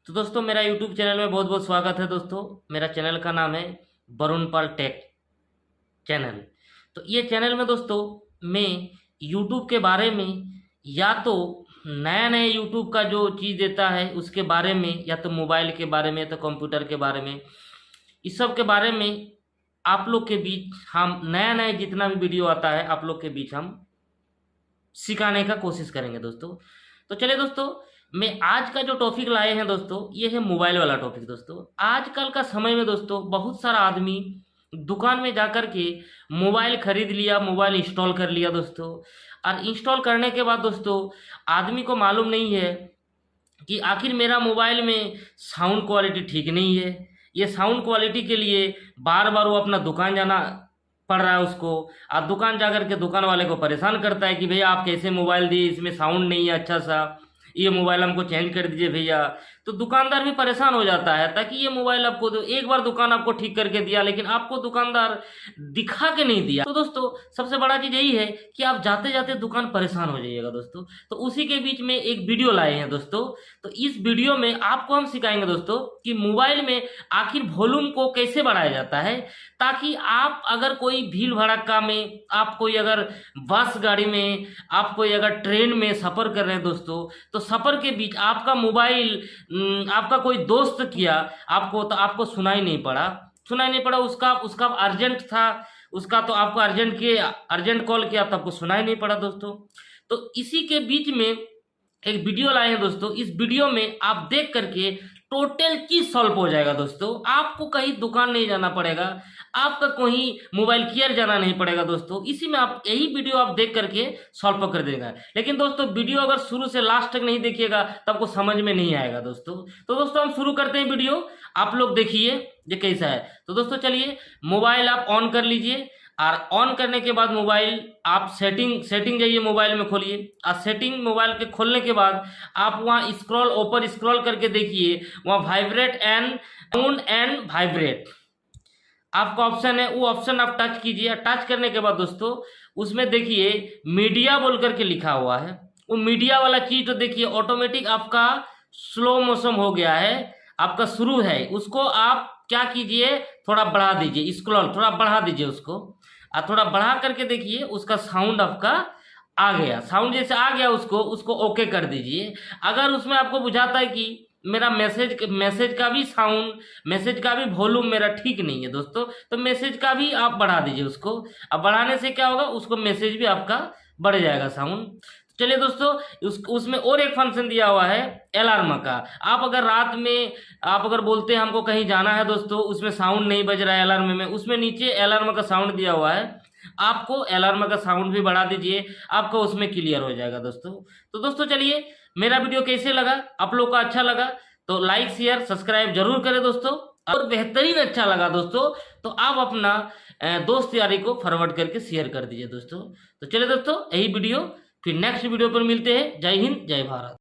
तो दोस्तों मेरा यूट्यूब चैनल में बहुत बहुत स्वागत है। दोस्तों मेरा चैनल का नाम है वरुण पाल टेक चैनल। तो ये चैनल में दोस्तों मैं यूट्यूब के बारे में या तो नया नया यूट्यूब का जो चीज़ देता है उसके बारे में, या तो मोबाइल के बारे में, या तो कंप्यूटर के बारे में, इस सब के बारे में आप लोग के बीच हम नया नया जितना भी वीडियो आता है आप लोग के बीच हम सिखाने का कोशिश करेंगे दोस्तों। तो चलिए दोस्तों, मैं आज का जो टॉपिक लाए हैं दोस्तों, ये है मोबाइल वाला टॉपिक। दोस्तों आजकल का समय में दोस्तों बहुत सारा आदमी दुकान में जाकर के मोबाइल खरीद लिया, मोबाइल इंस्टॉल कर लिया दोस्तों। और इंस्टॉल करने के बाद दोस्तों आदमी को मालूम नहीं है कि आखिर मेरा मोबाइल में साउंड क्वालिटी ठीक नहीं है। ये साउंड क्वालिटी के लिए बार बार वो अपना दुकान जाना पड़ रहा है उसको। आप दुकान जाकर के दुकान वाले को परेशान करता है कि भैया आप कैसे मोबाइल दिए, इसमें साउंड नहीं है अच्छा सा, ये मोबाइल हमको चेंज कर दीजिए भैया। तो दुकानदार भी परेशान हो जाता है ताकि ये मोबाइल आपको एक बार दुकान आपको ठीक करके दिया, लेकिन आपको दुकानदार दिखा के नहीं दिया। तो दोस्तों सबसे बड़ा चीज़ यही है कि आप जाते जाते दुकान परेशान हो जाइएगा दोस्तों। तो उसी के बीच में एक वीडियो लाए हैं दोस्तों। तो इस वीडियो में आपको हम सिखाएंगे दोस्तों कि मोबाइल में आखिर वॉल्यूम को कैसे बढ़ाया जाता है, ताकि आप अगर कोई भीड़ भड़क्का में, आप कोई अगर बस गाड़ी में, आप कोई अगर ट्रेन में सफ़र कर रहे हैं दोस्तों, तो सफ़र के बीच आपका मोबाइल आपका कोई दोस्त किया आपको, तो आपको सुनाई नहीं पड़ा, उसका उसका अर्जेंट था, उसका तो आपको अर्जेंट कॉल किया तो आपको सुनाई नहीं पड़ा दोस्तों। तो इसी के बीच में एक वीडियो लाए हैं दोस्तों। इस वीडियो में आप देख करके टोटल चीज सॉल्व हो जाएगा दोस्तों। आपको कहीं दुकान नहीं जाना पड़ेगा, आपका कहीं मोबाइल केयर जाना नहीं पड़ेगा दोस्तों। इसी में आप यही वीडियो आप देख करके सॉल्व कर देगा। लेकिन दोस्तों वीडियो अगर शुरू से लास्ट तक नहीं देखिएगा तो आपको समझ में नहीं आएगा दोस्तों। तो दोस्तों हम शुरू करते हैं वीडियो, आप लोग देखिए ये कैसा है। तो दोस्तों चलिए मोबाइल आप ऑन कर लीजिए, और ऑन करने के बाद मोबाइल आप सेटिंग जाइए, मोबाइल में खोलिए। और सेटिंग मोबाइल के खोलने के बाद आप वहाँ ऊपर स्क्रॉल करके देखिए, वहाँ vibrate and sound and vibrate आपका ऑप्शन है, वो ऑप्शन आप टच कीजिए। टच करने के बाद दोस्तों उसमें देखिए मीडिया बोल करके लिखा हुआ है। वो मीडिया वाला चीज तो देखिए ऑटोमेटिक आपका स्लो मोशन हो गया है, आपका शुरू है। उसको आप क्या कीजिए, थोड़ा बढ़ा दीजिए, स्क्रॉल थोड़ा बढ़ा दीजिए उसको, और थोड़ा बढ़ा करके देखिए उसका साउंड आपका आ गया। साउंड जैसे आ गया उसको ओके कर दीजिए। अगर उसमें आपको बुझाता है कि मेरा मैसेज का भी साउंड, मैसेज का भी वॉल्यूम मेरा ठीक नहीं है दोस्तों, तो मैसेज का भी आप बढ़ा दीजिए उसको। अब बढ़ाने से क्या होगा, उसको मैसेज भी आपका बढ़ जाएगा साउंड। चलिए दोस्तों उसमें और एक फंक्शन दिया हुआ है अलार्म का। आप अगर रात में आप अगर बोलते हैं हमको कहीं जाना है दोस्तों, उसमें साउंड नहीं बज रहा है अलार्म में, उसमें नीचे अलार्म का साउंड दिया हुआ है, आपको अलार्म का साउंड भी बढ़ा दीजिए, आपको उसमें क्लियर हो जाएगा दोस्तों। तो दोस्तों चलिए मेरा वीडियो कैसे लगा, आप लोग को अच्छा लगा तो लाइक शेयर सब्सक्राइब जरूर करें दोस्तों। और बेहतरीन अच्छा लगा दोस्तों तो आप अपना दोस्त यारी को फॉरवर्ड करके शेयर कर दीजिए दोस्तों। तो चलिए दोस्तों यही वीडियो, फिर नेक्स्ट वीडियो पर मिलते हैं। जय हिंद जय भारत।